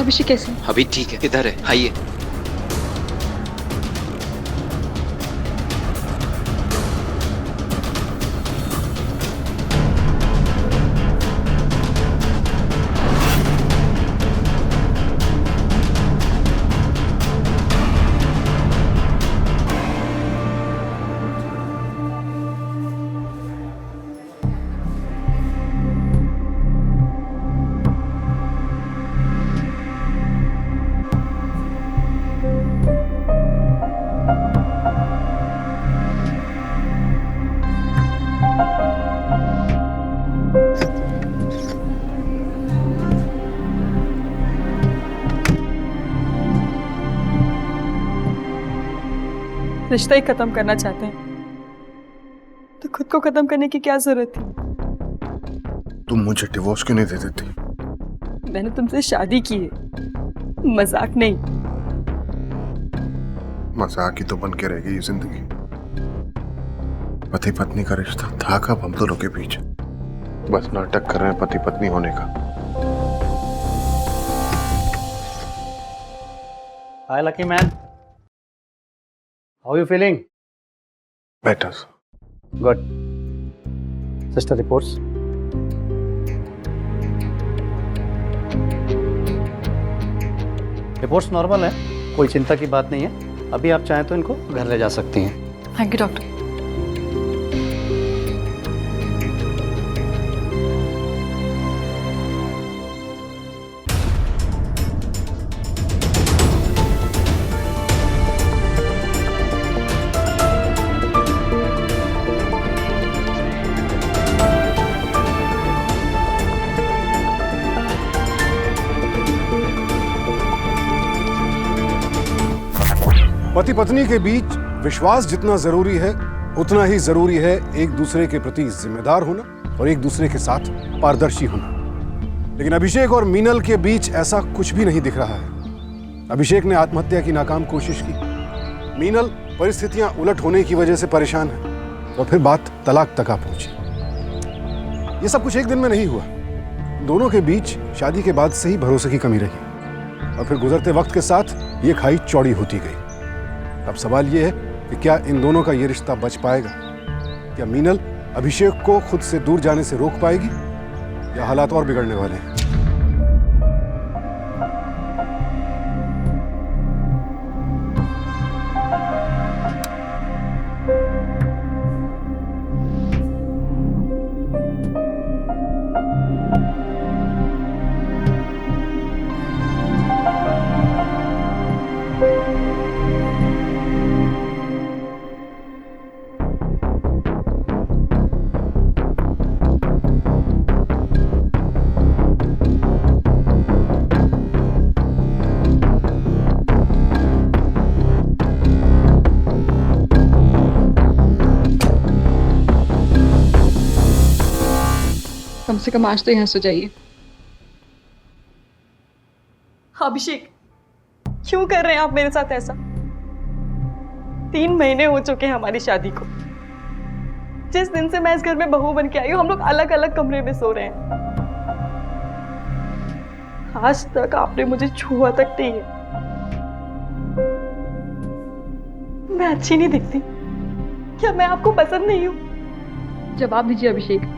अभिषेक कैसे? अभी ठीक है, इधर है, आइए। रिश्ता ही खत्म करना चाहते हैं तो खुद को खत्म करने की क्या जरूरत थी? तुम मुझे डिवोर्स क्यों नहीं दे देती? मैंने तुमसे शादी की है, मजाक नहीं। मजाक ही तो बन के रह गई ये जिंदगी। पति पत्नी का रिश्ता था कब हम दोनों के बीच? बस नाटक कर रहे हैं पति पत्नी होने का। Hi, lucky man. How are you feeling? Better. Good. Sister reports. Reports normal है, कोई चिंता की बात नहीं है। अभी आप चाहें तो इनको घर ले जा सकती हैं। Thank you doctor. पति पत्नी के बीच विश्वास जितना जरूरी है उतना ही जरूरी है एक दूसरे के प्रति जिम्मेदार होना और एक दूसरे के साथ पारदर्शी होना। लेकिन अभिषेक और मीनल के बीच ऐसा कुछ भी नहीं दिख रहा है। अभिषेक ने आत्महत्या की नाकाम कोशिश की, मीनल परिस्थितियां उलट होने की वजह से परेशान है और फिर बात तलाक तक आ पहुंची। ये सब कुछ एक दिन में नहीं हुआ, दोनों के बीच शादी के बाद से ही भरोसे की कमी रही और फिर गुजरते वक्त के साथ ये खाई चौड़ी होती गई। अब सवाल ये है कि क्या इन दोनों का ये रिश्ता बच पाएगा? क्या मीनल अभिषेक को खुद से दूर जाने से रोक पाएगी या हालात और बिगड़ने वाले हैं? कम से कम आज तो यहाँ सो जाइए। अभिषेक, क्यों कर रहे हैं आप मेरे साथ ऐसा? 3 महीने हो चुके हैं हमारी शादी को। जिस दिन से मैं इस घर में बहू बन के आई हूं, हम लोग अलग अलग कमरे में सो रहे हैं। आज तक आपने मुझे छुआ तक नहीं है। मैं अच्छी नहीं दिखती? क्या मैं आपको पसंद नहीं हूं? जवाब दीजिए अभिषेक,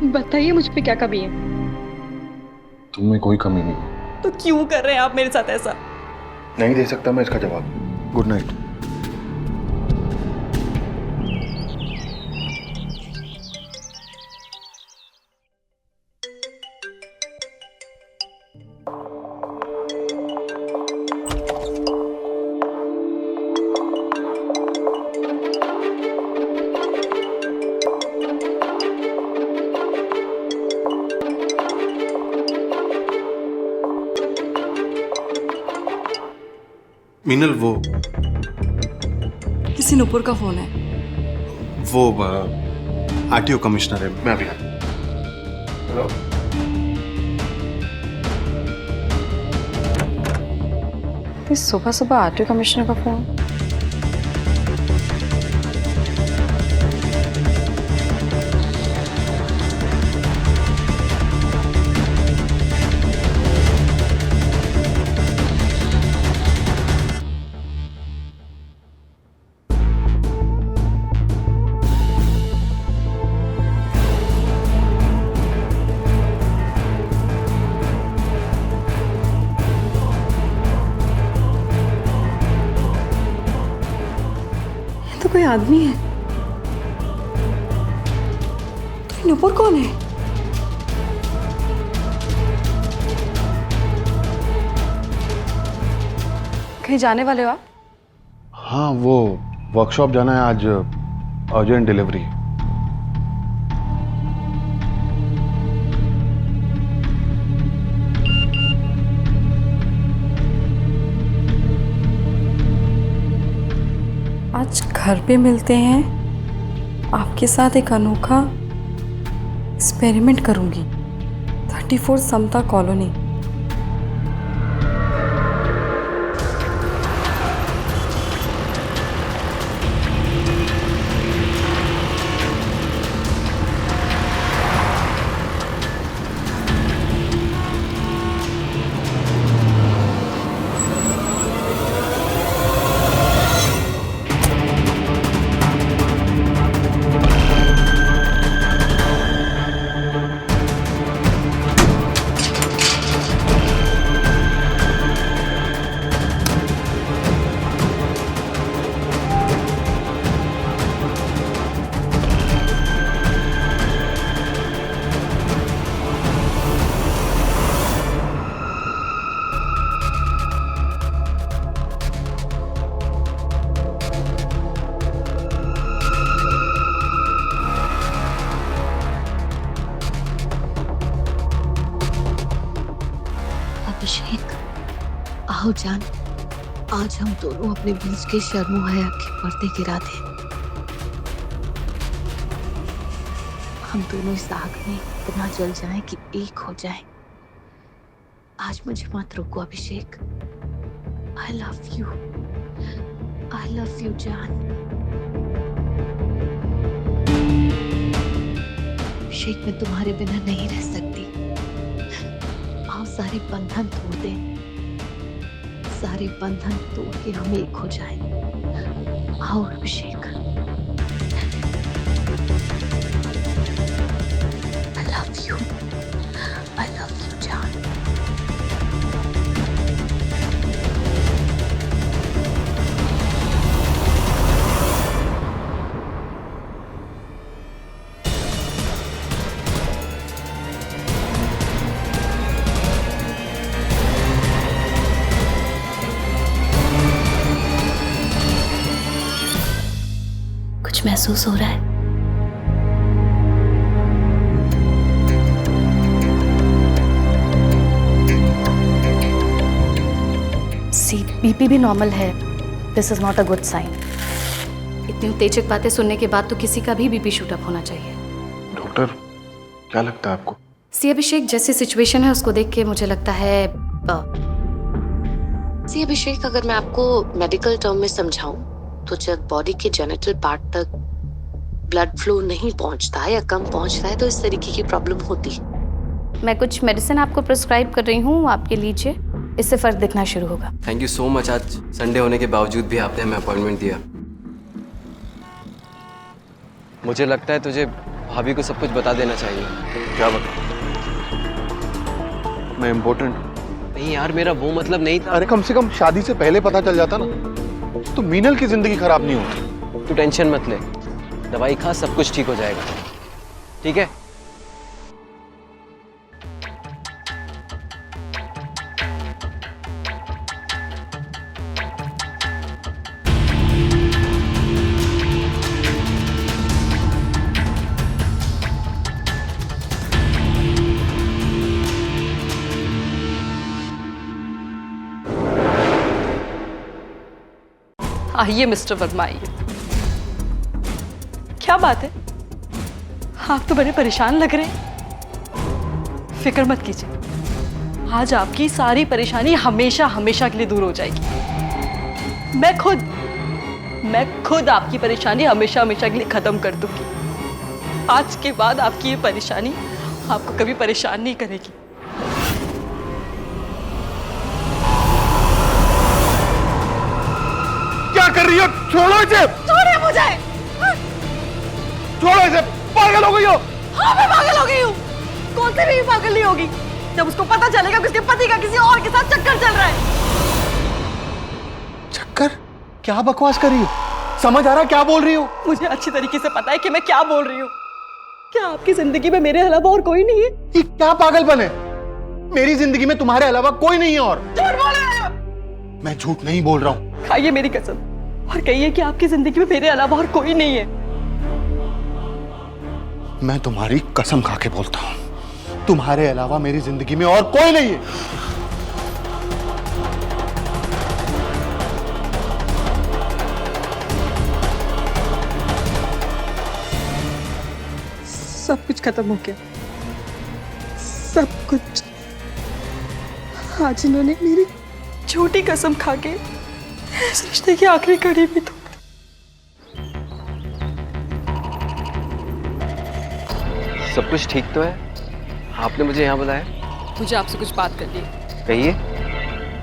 बताइए मुझ पे क्या कमी है? तुम में कोई कमी नहीं है। तो क्यों कर रहे हैं आप मेरे साथ ऐसा? नहीं दे सकता मैं इसका जवाब। Good night. मीनल, वो किसी नुपुर का फोन है। वो आरटीओ कमिश्नर है, मैं अभी आता हूं। हेलो। सुबह सुबह आरटीओ कमिश्नर का फोन? आदमी है। तो नूपुर कौन है? कहीं जाने वाले हो आप? हाँ, वो वर्कशॉप जाना है आज, अर्जेंट डिलीवरी। आज घर पे मिलते हैं, आपके साथ एक अनोखा एक्सपेरिमेंट करूंगी। 34 समता कॉलोनी। अभिषेक, आओ जान, आज हम दोनों अपने बीच के शर्मो हया के पर्दे गिरा दें। हम दोनों इस आग में इतना जल जाएं कि एक हो जाएं। आज मुझे मत रोको अभिषेक। आई लव यू जान। अभिषेक, मैं तुम्हारे बिना नहीं रह सकती। आओ सारे बंधन तोड़ दें, सारे बंधन तोड़ के हम एक हो जाएं। आओ अभिषेक। I love you जान। कुछ महसूस हो रहा है? बीपी भी नॉर्मल है। This is not a good sign. इतनी उत्तेजक बातें सुनने के बाद तो किसी का भी बीपी शूट अप होना चाहिए। डॉक्टर, क्या लगता है आपको? सी अभिषेक, जैसी सिचुएशन है उसको देख के मुझे लगता है सी अभिषेक, अगर मैं आपको मेडिकल टर्म में समझाऊं तो जब बॉडी के जेनिटल पार्ट तक ब्लड फ्लो नहीं पहुंचता या कम पहुंच रहा है तो इस तरीके की प्रॉब्लम होती। मैं कुछ मेडिसिन आपको प्रिस्क्राइब कर रही हूँ, आपके लीजिए, इससे फर्क दिखना शुरू होगा। Thank you so much. आज संडे होने के बावजूद भी आपने हमें अपॉइंटमेंट दिया। मुझे लगता है तुझे भाभी को सब कुछ बता देना चाहिए। क्या बता? मैं इम्पोर्टेंट? नहीं यार, मेरा वो मतलब नहीं था। अरे कम से कम शादी से पहले पता चल जाता ना तो मीनल की जिंदगी खराब नहीं होती। तू टेंशन मत ले, दवाई खा, सब कुछ ठीक हो जाएगा। ठीक है? आइए मिस्टर वर्मा, आइए। क्या बात है, आप तो बड़े परेशान लग रहे हैं। फिक्र मत कीजिए, आज आपकी सारी परेशानी हमेशा हमेशा के लिए दूर हो जाएगी। मैं खुद आपकी परेशानी हमेशा हमेशा के लिए खत्म कर दूंगी। आज के बाद आपकी ये परेशानी आपको कभी परेशान नहीं करेगी। क्या कर रही हो? छोड़ो इसे! छोड़िए मुझे! छोड़ो इसे! पागल हो गई हो? हाँ, मैं पागल हो गई हूँ। कौन सी भी पागल नहीं होगी जब उसको पता चलेगा कि उसके पति का किसी और के साथ चक्कर चल रहा है। चक्कर? क्या बकवास कर रही हो? समझ आ रहा है क्या बोल रही हो? मुझे अच्छी तरीके से पता है कि मैं क्या बोल रही हूँ। क्या आपकी जिंदगी में मेरे अलावा और कोई नहीं है? ये क्या पागलपन है? मेरी जिंदगी में तुम्हारे अलावा कोई नहीं है और झूठ बोल रहे हो। मैं झूठ नहीं बोल रहा हूँ। खाइए मेरी कसम और कहिए कि आपकी जिंदगी में मेरे अलावा और कोई नहीं है। मैं तुम्हारी कसम खा के बोलता हूँ, तुम्हारे अलावा मेरी जिंदगी में और कोई नहीं है। सब कुछ खत्म हो गया, सब कुछ। आज इन्होंने मेरी झूठी कसम खा के इस रिश्ते की आखिरी कड़ी भी तो। सब कुछ ठीक तो है? आपने मुझे यहाँ बुलाया? मुझे आपसे कुछ बात करनी है। कहिए।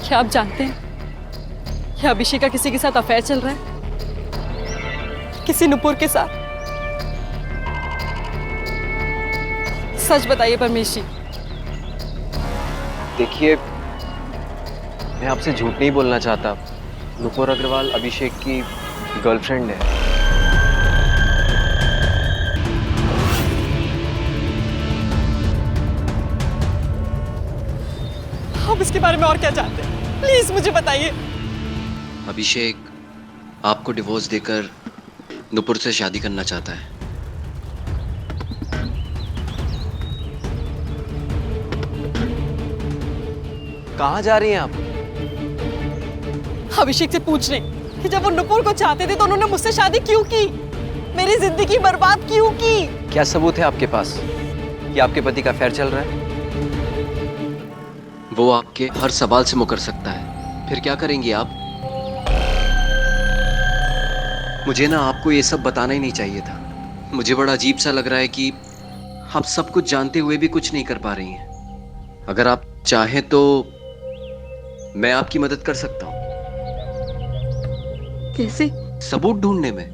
क्या आप जानते हैं कि अभिषेक का किसी के साथ अफेयर चल रहा है? किसी नुपुर के साथ? सच बताइए परमेश जी। देखिए, मैं आपसे झूठ नहीं बोलना चाहता। नुपुर अग्रवाल अभिषेक की गर्लफ्रेंड है। आप इसके बारे में और क्या जानते हैं? प्लीज मुझे बताइए। अभिषेक आपको डिवोर्स देकर नुपुर से शादी करना चाहता है। कहाँ जा रही हैं आप? अभिषेक से पूछ रहे कि जब वो नुपुर को चाहते थे तो उन्होंने मुझसे शादी क्यों की? मेरी जिंदगी बर्बाद क्यों की? क्या सबूत है आपके पास कि आपके पति का अफेयर चल रहा है? वो आपके हर सवाल से मुकर सकता है, फिर क्या करेंगी आप? मुझे ना आपको ये सब बताना ही नहीं चाहिए था। मुझे बड़ा अजीब सा लग रहा है कि आप सब कुछ जानते हुए भी कुछ नहीं कर पा रही हैं। अगर आप चाहें तो मैं आपकी मदद कर सकता हूं। कैसे? सबूत ढूंढने में।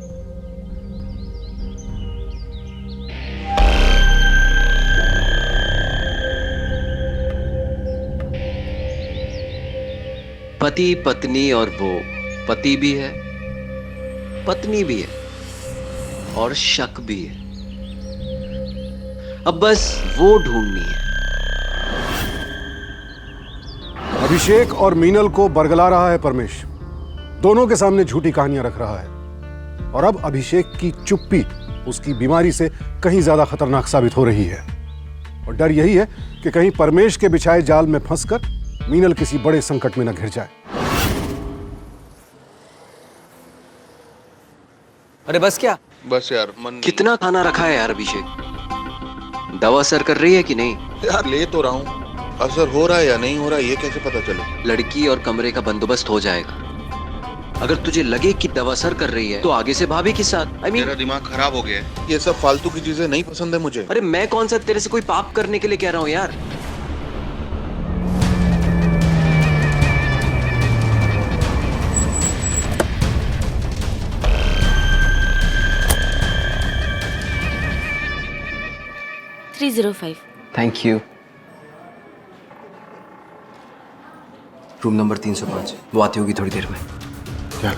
पति पत्नी और वो पति भी है, पत्नी भी है और शक भी है। अब बस वो ढूंढनी है। अभिषेक और मीनल को बरगला रहा है परमेश। दोनों के सामने झूठी कहानियां रख रहा है और अब अभिषेक की चुप्पी उसकी बीमारी से कहीं ज्यादा खतरनाक साबित हो रही है। और डर यही है कि कहीं परमेश के बिछाए जाल में फंसकर मीनल किसी बड़े संकट में न घिर जाए। अरे बस क्या? बस यार, मन कितना खाना रखा है यार अभिषेक? दवा असर कर रही है कि नहीं? यार ले तो रहा हूँ, असर हो रहा है या नहीं हो रहा है ये कैसे पता चले? लड़की और कमरे का बंदोबस्त हो जाएगा। अगर तुझे लगे कि दवा असर कर रही है तो आगे से भाभी के साथ। मेरा दिमाग खराब हो गया है। ये सब फालतू की चीजें नहीं पसंद है मुझे। अरे मैं कौन सा तेरे से कोई पाप करने के लिए कह रहा हूँ यार। Thank you. Room number 305। वो आती होगी थोड़ी देर में। यार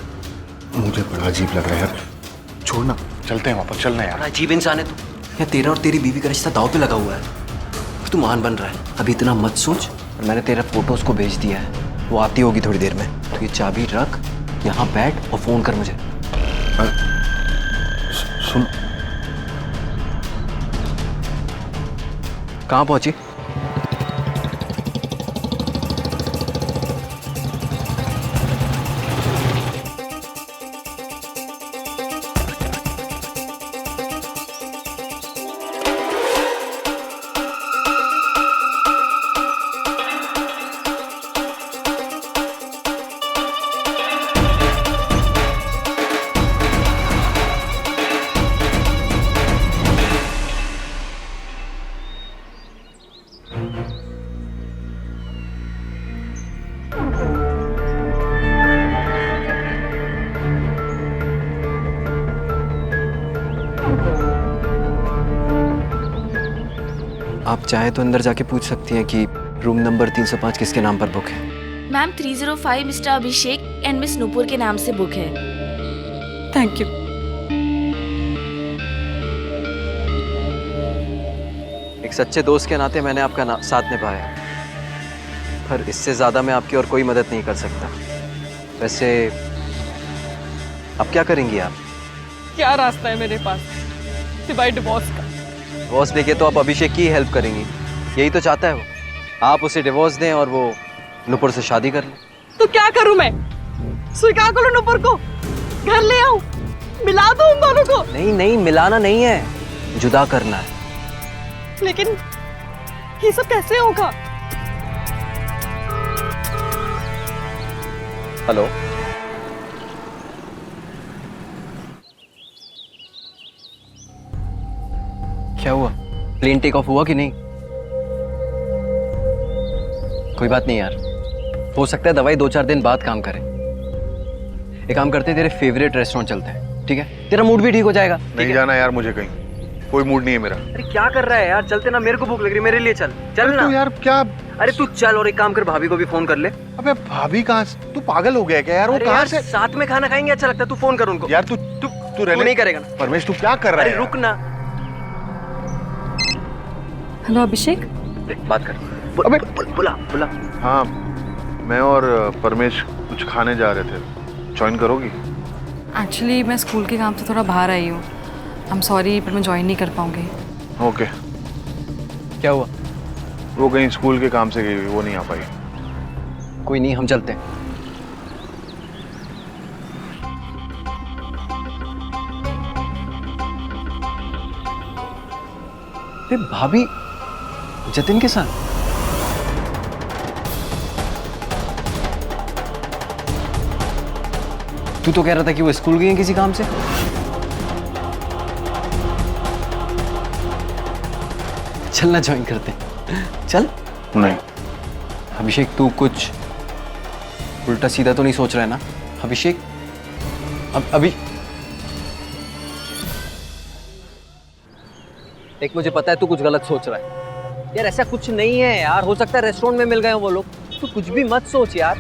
मुझे बड़ा अजीब लग रहा है यार। छोड़ना, चलते हैं वापस। चलना यार। अजीब इंसान है तू। यार तेरा और तेरी बीवी का रिश्ता दांव पे लगा हुआ है। तू मान बन रहा है। अभी इतना मत सोच। और मैंने तेरा फोटोज को भेज दिया है, वो आती होगी थोड़ी देर में। तो ये चाबी रख, यहाँ बैठ और फोन कर मुझे। सुन, कहाँ पहुंची? आप चाहे तो अंदर जाके पूछ सकती हैं कि रूम नंबर 305 किसके नाम पर बुक है। Ma'am 305 mister Abhishek and miss Nupur के नाम से बुक है। Thank you. एक सच्चे दोस्त के नाते मैंने आपका साथ निभाया, पर इससे ज्यादा मैं आपकी और कोई मदद नहीं कर सकता। वैसे अब क्या करेंगी आप? क्या रास्ता है मेरे पास सिवाय डिवोर्स का? डिवोर्स लेके तो आप अभिषेक की हेल्प करेंगी, यही तो चाहता है वो। आप उसे डिवोर्स दें और वो नुपुर से शादी कर ले। तो क्या करूं मैं? स्वीकार करूं नुपुर को, घर ले आऊं, मिला दूं उन दोनों को? नहीं नहीं, मिलाना नहीं है, जुदा करना है। लेकिन ये सब कैसे होगा? हेलो, क्या हुआ? प्लेन टेक ऑफ हुआ कि नहीं? कोई बात नहीं यार, हो सकता है दवाई 2-4 दिन बाद काम करे। एक काम करते हैं, तेरे फेवरेट रेस्टोरेंट चलते हैं, ठीक है? तेरा मूड भी ठीक हो जाएगा। नहीं जाना यार मुझे कहीं, कोई मूड नहीं है मेरा। अरे क्या कर रहा है यार, चलते ना, मेरे को भूख लग रही है, मेरे लिए चल चल ना। तो यार क्या? अरे तू चल, और एक काम कर, भाभी को भी फोन कर ले। अबे भाभी कहाँ से? तू पागल हो गया क्या यार? वो अरे कहाँ यार, से? साथ में खाना खाएंगे, अच्छा लगता है। तू फोन कर उनको। यार तू रहने नहीं करेगा ना? परमेश तू क्या कर रहा है? अरे रुक ना। हेलो अभिषेक, बात कर। अबे बुला। हाँ, मैं और परमेश कुछ खाने जा रहे थे, ज्वाइन करोगी? एक्चुअली मैं स्कूल के काम से थोड़ा बाहर आई हूँ। आई एम सॉरी, पर मैं ज्वाइन नहीं कर पाऊंगी। ओके। क्या हुआ? वो कहीं स्कूल के काम से गई हुई, वो नहीं आ पाई। कोई नहीं, हम चलते हैं। अरे भाभी जतिन के साथ? तू तो कह रहा था कि वो स्कूल गई है किसी काम से। चलना ज्वाइन करते हैं, चल। नहीं। अभिषेक तू कुछ उल्टा सीधा तो नहीं सोच रहा है ना? अभिषेक अभी देख, मुझे पता है तू कुछ गलत सोच रहा है यार। ऐसा कुछ नहीं है यार, हो सकता है रेस्टोरेंट में मिल गए हो वो लोग। तू कुछ भी मत सोच यार।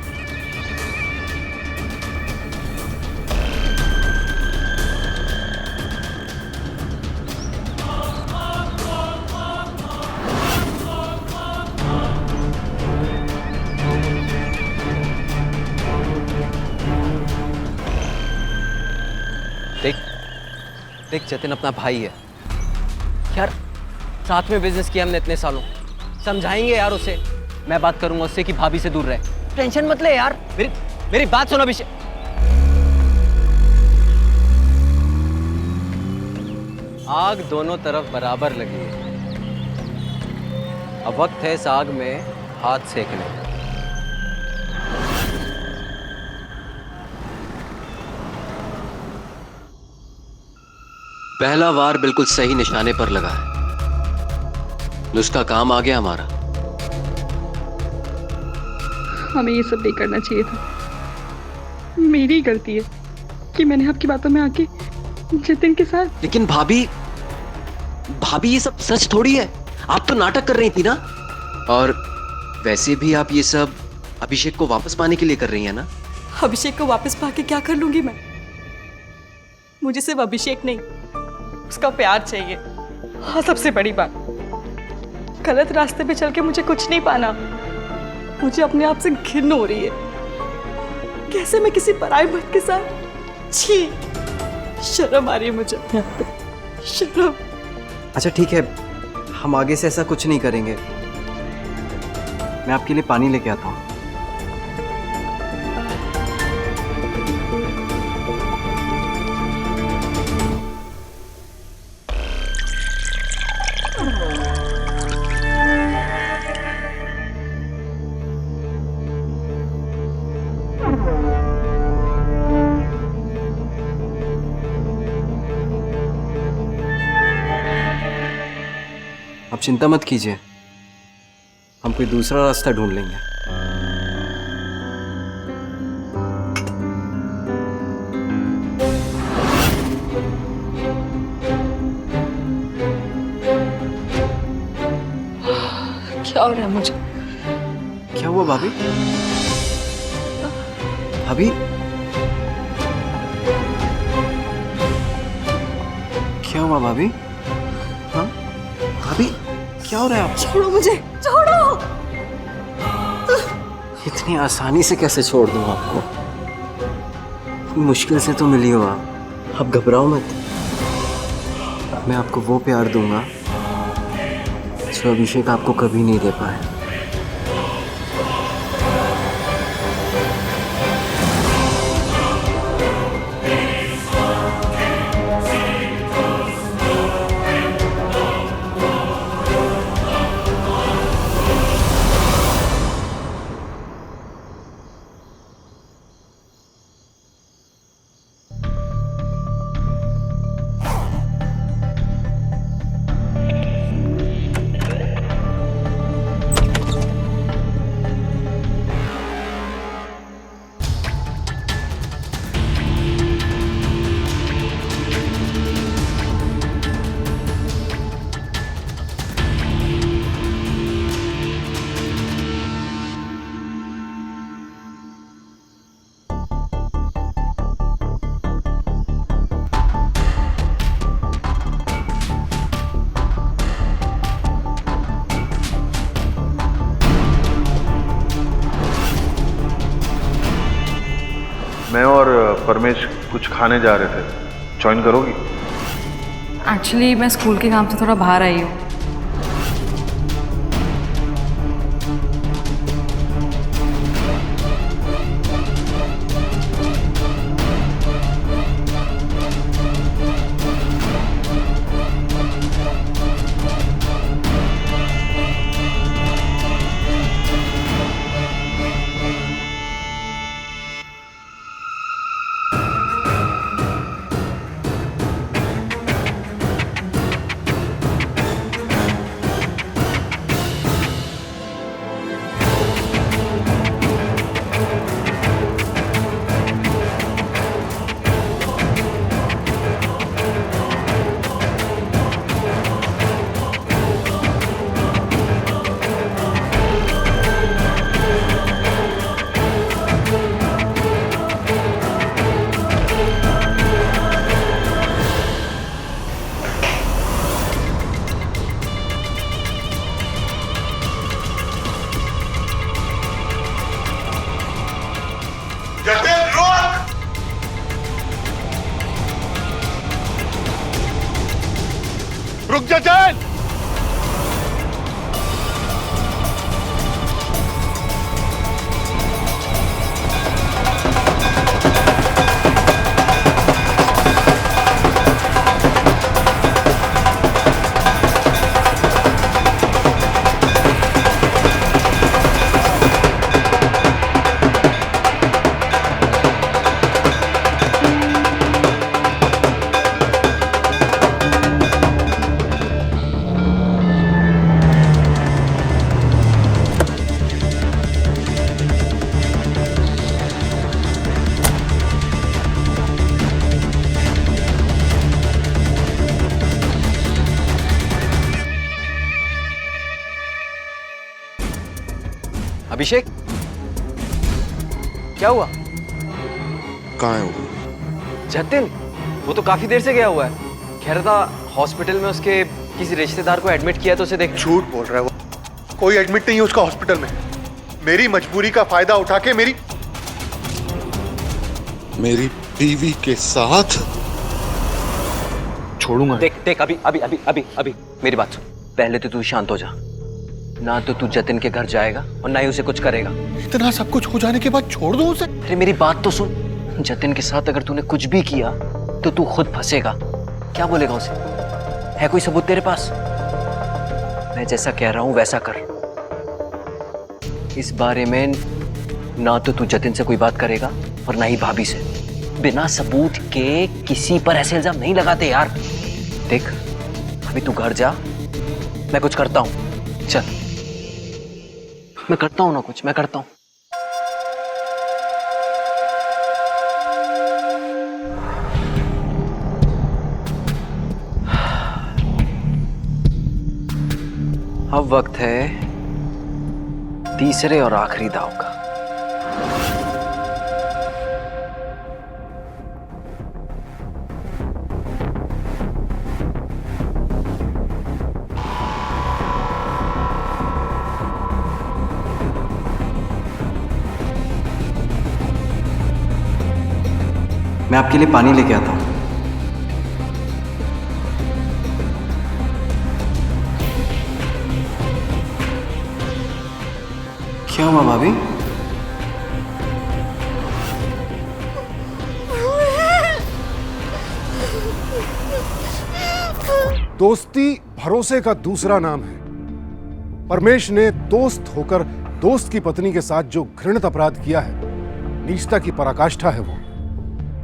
देख जतिन अपना भाई है यार, साथ में बिजनेस किया हमने इतने सालों। समझाएंगे यार उसे, मैं बात करूंगा उससे कि भाभी से दूर रहे। टेंशन मत ले यार, मेरी बात सुनो अभिषेक। आग दोनों तरफ बराबर लगी है, अब वक्त है इस आग में हाथ सेकने का। पहला वार बिल्कुल सही निशाने पर लगा है, उसका काम आ गया हमारा। हमें ये सब नहीं करना चाहिए था। मेरी गलती है कि मैंने आपकी बातों में आके जतिन के साथ। लेकिन भाभी ये सब सच थोड़ी है, आप तो नाटक कर रही थी ना। और वैसे भी आप ये सब अभिषेक को वापस पाने के लिए कर रही हैं ना? अभिषेक को वापस पाके क्या कर लूंगी मैं? मुझे सिर्फ अभिषेक नहीं, उसका प्यार चाहिए। हाँ, सबसे बड़ी बात, गलत रास्ते पे चल के मुझे कुछ नहीं पाना। मुझे अपने आप से घिन हो रही है। कैसे मैं किसी पराये मर्द के साथ? छी, शर्म आ रही है मुझे यहाँ पे, शर्म। अच्छा ठीक है, हम आगे से ऐसा कुछ नहीं करेंगे। मैं आपके लिए पानी लेके आता हूँ। आप चिंता मत कीजिए, हम कोई दूसरा रास्ता ढूंढ लेंगे। क्या हो रहा है मुझे? क्या हुआ भाभी? भाभी क्या हुआ भाभी? हाँ भाभी, क्या हो रहा है आपको? छोड़ो मुझे, छोड़ो। इतनी आसानी से कैसे छोड़ दूं आपको? मुश्किल से तो मिली हो आप घबराओ मत। मैं आपको वो प्यार दूंगा जो अभिषेक आपको कभी नहीं दे पाया। मैं और परमेश कुछ खाने जा रहे थे, ज्वाइन करोगी? एक्चुअली मैं स्कूल के काम से थोड़ा बाहर आई हूँ। रुक जा जैन! अभिषेक, क्या हुआ? कहाँ है वो? जतिन, वो तो काफी देर से गया हुआ है। कह रहा था हॉस्पिटल में उसके किसी रिश्तेदार को एडमिट किया तो उसे देख। झूठ बोल रहा है वो। कोई एडमिट नहीं है उसका हॉस्पिटल में। मेरी मजबूरी का फायदा उठा के मेरी बीवी के साथ छोड़ूंगा। देख अभी मेरी बात सुन। पहले तो तू शांत हो जा। ना तो तू जतिन के घर जाएगा और ना ही उसे कुछ करेगा। इतना सब कुछ हो जाने के बाद छोड़ दूं उसे? अरे मेरी बात तो सुन। जतिन के साथ अगर तूने कुछ भी किया तो तू खुद फंसेगा। क्या बोलेगा उसे? है कोई सबूत तेरे पास? मैं जैसा कह रहा हूं वैसा कर। इस बारे में ना तो तू जतिन से कोई बात करेगा और ना ही भाभी से। बिना सबूत के किसी पर ऐसे इल्जाम नहीं लगाते यार। देख, अभी तू घर जा, मैं कुछ करता हूं। चल, मैं करता हूं ना कुछ, मैं करता हूं। अब वक्त है तीसरे और आखिरी दाव का। मैं आपके लिए पानी लेके आता हूँ। क्या हुआ भाभी? दोस्ती भरोसे का दूसरा नाम है। परमेश ने दोस्त होकर दोस्त की पत्नी के साथ जो घृणित अपराध किया है, नीचता की पराकाष्ठा है वो।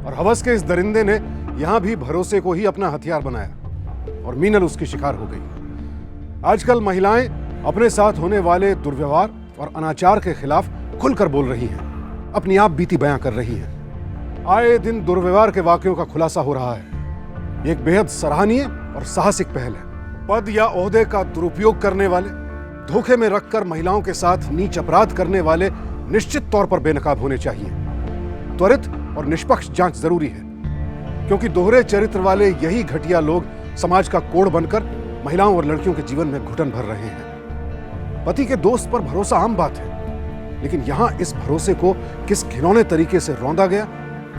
और हवस के इस दरिंदे ने यहां भी भरोसे को ही अपना हथियार बनाया और मीनल उसकी शिकार हो गई। आजकल महिलाएं अपने साथ होने वाले दुर्व्यवहार और अनाचार के खिलाफ खुलकर बोल रही हैं, अपनी आप बीती बयां कर रही हैं। आए दिन दुर्व्यवहार के वाकयों का खुलासा हो रहा है। ये एक बेहद सराहनीय और साहसिक पहल है। पद या ओहदे का दुरुपयोग करने वाले, धोखे में रखकर महिलाओं के साथ नीच अपराध करने वाले निश्चित तौर पर बेनकाब होने चाहिए। त्वरित और निष्पक्ष जांच जरूरी है, क्योंकि दोहरे चरित्र वाले यही घटिया लोग समाज का कोड़ बनकर महिलाओं और लड़कियों के जीवन में घुटन भर रहे हैं। पति के दोस्त पर भरोसा आम बात है, लेकिन यहां इस भरोसे को किस घिनौने तरीके से रौंदा गया,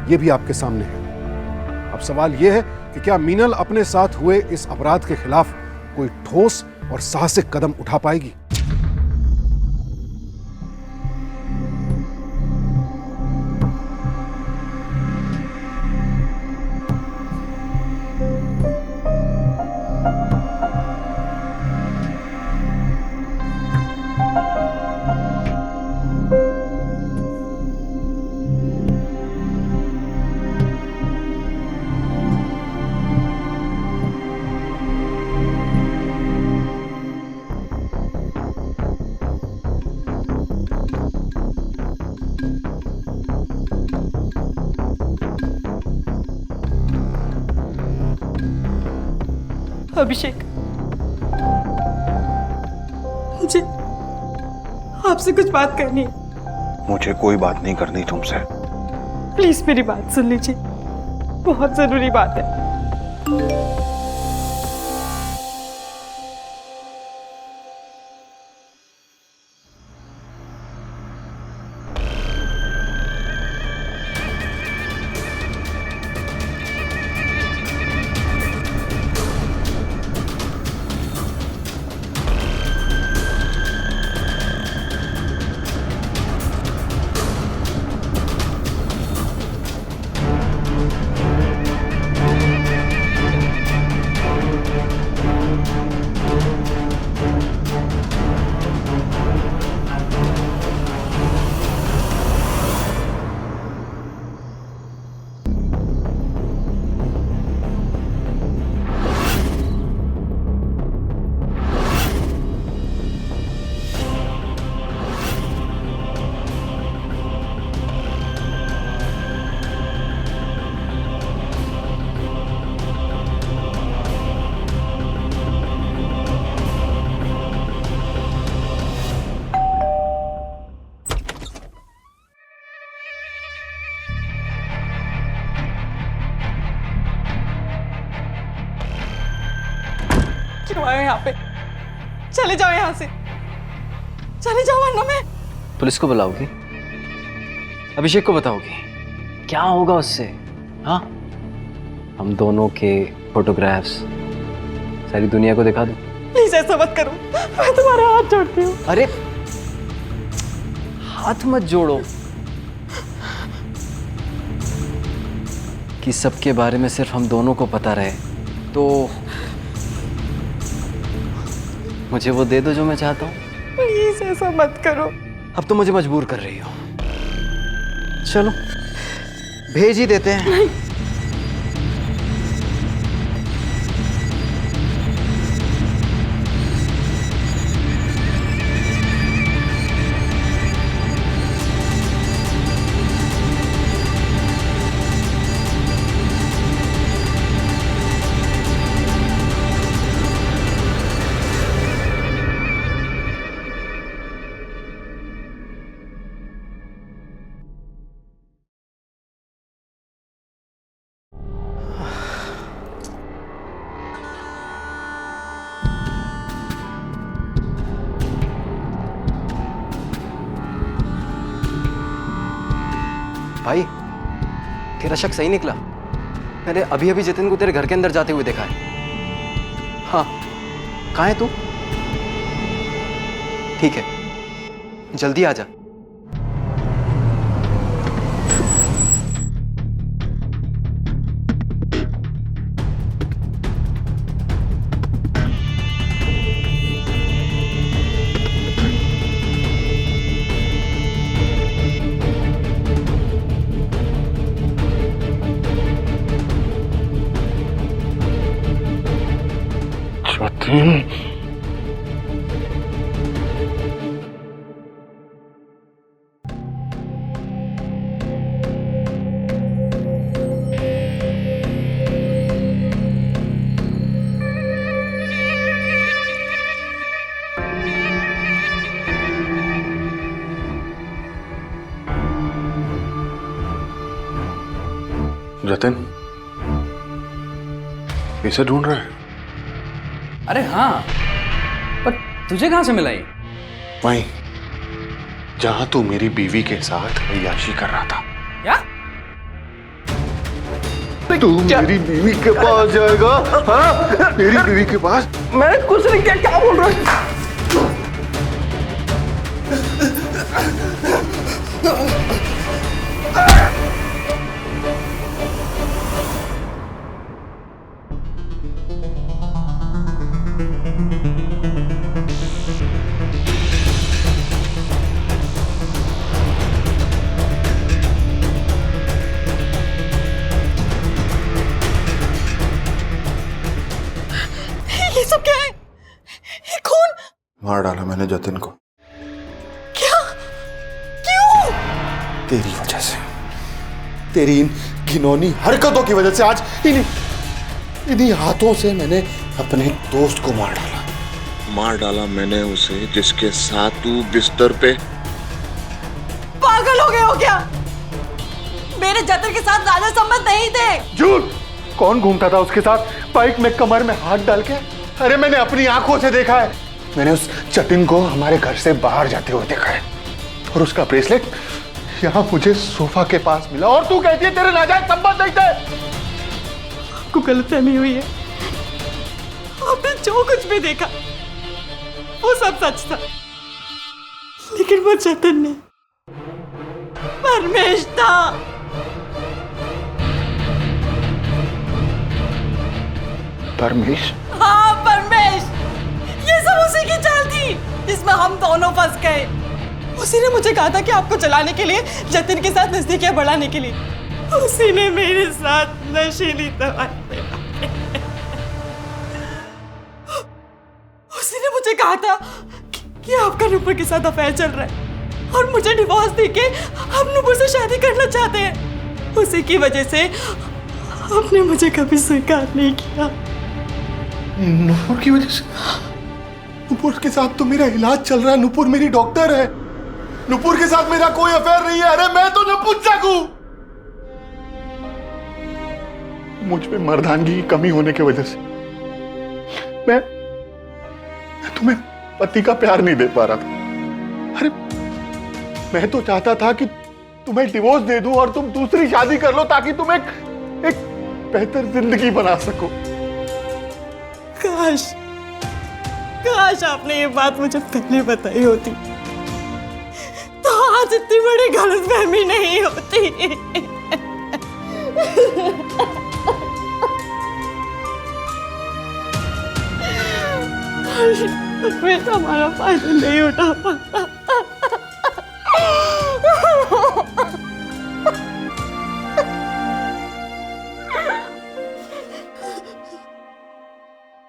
यह भी आपके सामने है। अब सवाल यह है कि क्या मीनल अपने साथ हुए इस अपराध के खिलाफ कोई ठोस और साहसिक कदम उठा पाएगी? अभिषेक, मुझे आपसे कुछ बात करनी है। मुझे कोई बात नहीं करनी तुमसे। प्लीज मेरी बात सुन लीजिए, बहुत जरूरी बात है। क्यों आए यहाँ पे? चले जाओ यहाँ से, चले जाओ वरना मैं। पुलिस को बुलाओगी? अभिषेक को बताओगी? क्या होगा उससे? हाँ, हम दोनों के फोटोग्राफ्स सारी दुनिया को दिखा दो। प्लीज ऐसा मत करो, मैं तुम्हारा हाथ जोड़ती हूँ। अरे हाथ मत जोड़ो, कि सबके बारे में सिर्फ हम दोनों को पता रहे तो मुझे वो दे दो जो मैं चाहता हूँ। प्लीज ऐसा मत करो। अब तो मुझे मजबूर कर रही हो। चलो भेज ही देते हैं। नहीं। भाई तेरा शक सही निकला। मैंने अभी अभी जतिन को तेरे घर के अंदर जाते हुए देखा है। हाँ, कहाँ है तू? ठीक है, जल्दी आ जा। जतिन, जतिन, इसे ढूंढ रहा है? अरे हाँ, पर तुझे कहाँ से मिला ये? वहीं जहां तू मेरी बीवी के साथ अय्याशी कर रहा था। क्या? तू मेरी बीवी के पास जाएगा? हाँ, मेरी बीवी के पास? मैं कुछ नहीं किया, क्या बोल रहा है? ये सब क्या है? ये खून? मार डाला मैंने जतिन को। क्या? क्यों? तेरी वजह से, तेरी इन घिनौनी हरकतों की वजह से आज इन्हीं हाथों से मैंने अपने दोस्त को मार डाला मैंने उसे, जिसके साथ तू बिस्तर पे। पागल हो गए हो क्या? मेरे जतिन के साथ ज्यादा संबंध नहीं थे। झूठ! कौन घूमता था उसके साथ बाइक में कमर में हाथ डाल के? अरे मैंने अपनी आंखों से देखा है। मैंने उस जतिन को हमारे घर से बाहर जाते हुए देखा है, और उसका ब्रेसलेट यहाँ मुझे सोफा के पास मिला, और तू कहती है तेरे नाजायज संबंध नहीं थे। आपको गलतफहमी हुई है। आपने जो कुछ भी देखा वो सब सच था, लेकिन वो जतिन नहीं, परमेश था। परमेश? हाँ, परमेश। ये सब उसी की चाल थी जिसमें हम दोनों फंस गए। उसी ने मुझे कहा था कि आपको चलाने के लिए, जतिन के साथ नजदीकियां बढ़ाने के लिए, उसी ने मेरे साथ नशीली दवाई, उसी ने मुझे कहा था कि आपका नुपुर के साथ अफेयर चल रहा है और मुझे डिवोर्स देके आप नुपुर से शादी करना चाहते हैं। उसी की वजह से आपने मुझे कभी स्वीकार नहीं किया। नुपुर की वजह से? नुपुर के साथ तो मेरा इलाज चल रहा है। नुपुर मेरी डॉक्टर है। नुपुर के साथ मेरा कोई अफेयर नहीं है। अरे मैं तो नपुंसक हूं। मुझ में मर्दानगी की कमी होने की वजह से मैं तुम्हें पति का प्यार नहीं दे पा रहा था। अरे मैं तो चाहता था कि तुम्हें डिवोर्स दे दूं और तुम दूसरी शादी कर लो, ताकि तुम एक बेहतर जिंदगी बना सको। काश आपने ये बात मुझे पहले बताई होती, तो आज इतनी बड़ी गलतफहमी नहीं होती। मैं हमारा फायदा नहीं उठा पाता।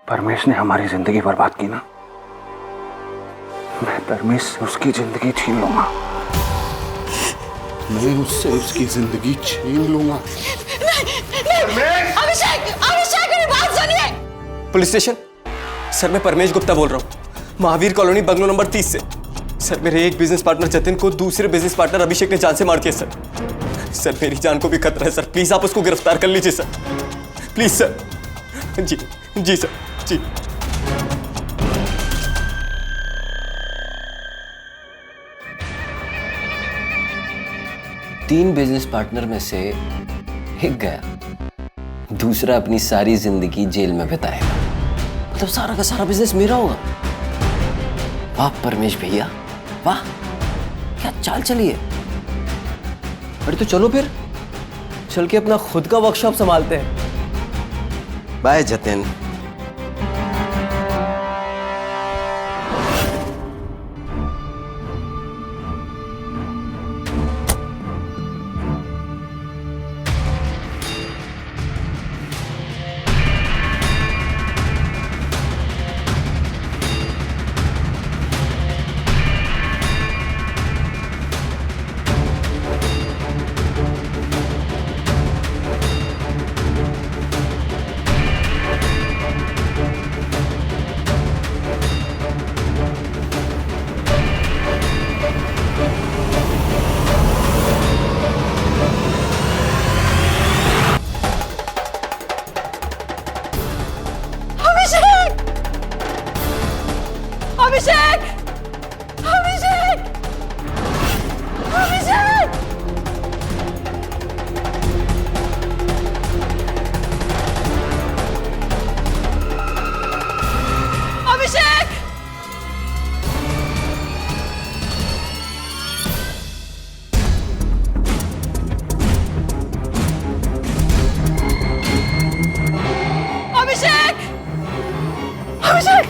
परमेश ने हमारी जिंदगी बर्बाद की ना, मैं परमेश से उसकी जिंदगी छीन लूंगा। मैं उससे उसकी जिंदगी छीन लूंगा। नहीं, अभिषेक मेरी बात सुनिए। Police station. सर, मैं परमेश गुप्ता बोल रहा हूँ, महावीर कॉलोनी, बंगलो नंबर 30 से। सर, मेरे एक बिजनेस पार्टनर जतिन को दूसरे बिजनेस पार्टनर अभिषेक ने जान से मार दिया सर। सर, मेरी जान को भी खतरा है सर। प्लीज आप उसको गिरफ्तार कर लीजिए सर, प्लीज सर। जी सर, जी। तीन बिजनेस पार्टनर में से एक गया, दूसरा अपनी सारी जिंदगी जेल में बिताएगा। मतलब सारा का सारा बिजनेस मेरा होगा। वाह परमेश भैया, वाह क्या चाल चली है। अरे तो चलो फिर चल के अपना खुद का वर्कशॉप संभालते हैं। बाय जतिन। अभिषेक! अभिषेक! अभिषेक! अभिषेक! अभिषेक! अभिषेक!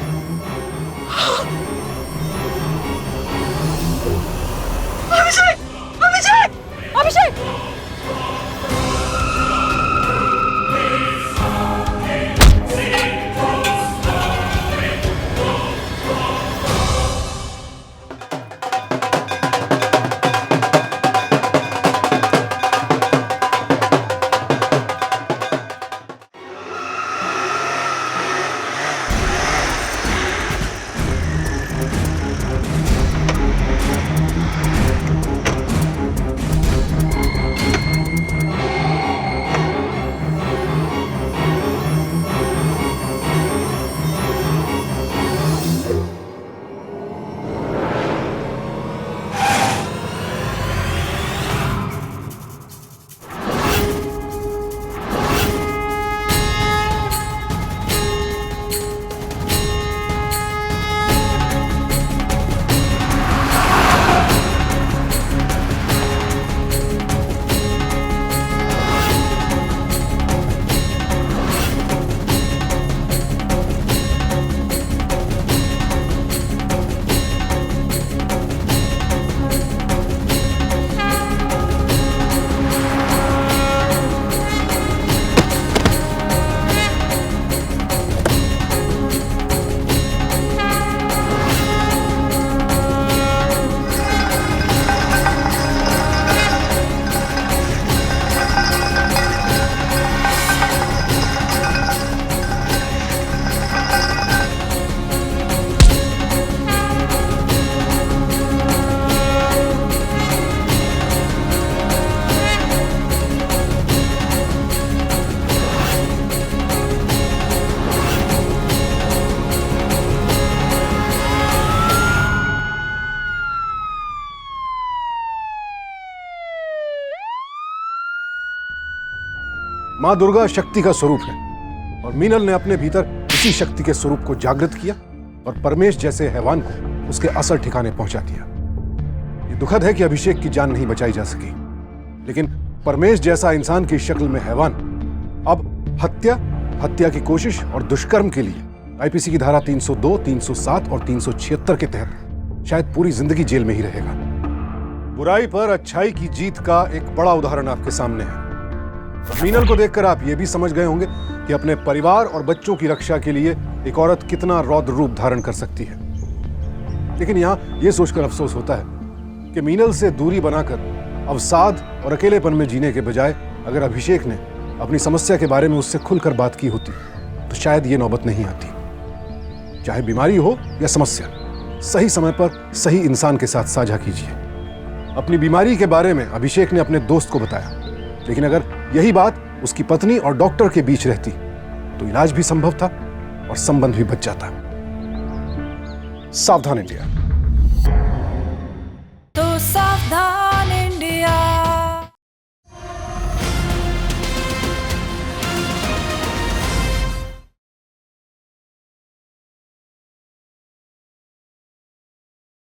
अभिषेक! अभिषेक! अभिषेक! मां दुर्गा शक्ति का स्वरूप है और मीनल ने अपने भीतर इसी शक्ति के स्वरूप को जागृत किया और परमेश जैसे हैवान को उसके असल ठिकाने पहुंचा दिया। ये दुखद है कि अभिषेक की जान नहीं बचाई जा सकी, लेकिन परमेश जैसा इंसान की शक्ल में हैवान अब हत्या की कोशिश और दुष्कर्म के लिए आईपीसी की धारा 302, 307 और 376 के तहत शायद पूरी जिंदगी जेल में ही रहेगा। बुराई पर अच्छाई की जीत का एक बड़ा उदाहरण आपके सामने है। मीनल को देखकर आप ये भी समझ गए होंगे कि अपने परिवार और बच्चों की रक्षा के लिए एक औरत कितना रौद्र रूप धारण कर सकती है। लेकिन यहां यह सोचकर अफसोस होता है कि मीनल से दूरी बनाकर अवसाद और अकेलेपन में जीने के बजाय अगर अभिषेक ने अपनी समस्या के बारे में उससे खुलकर बात की होती तो शायद ये नौबत नहीं आती। चाहे बीमारी हो या समस्या, सही समय पर सही इंसान के साथ साझा कीजिए। अपनी बीमारी के बारे में अभिषेक ने अपने दोस्त को बताया, लेकिन अगर यही बात उसकी पत्नी और डॉक्टर के बीच रहती तो इलाज भी संभव था और संबंध भी बच जाता। सावधान इंडिया। तो सावधान।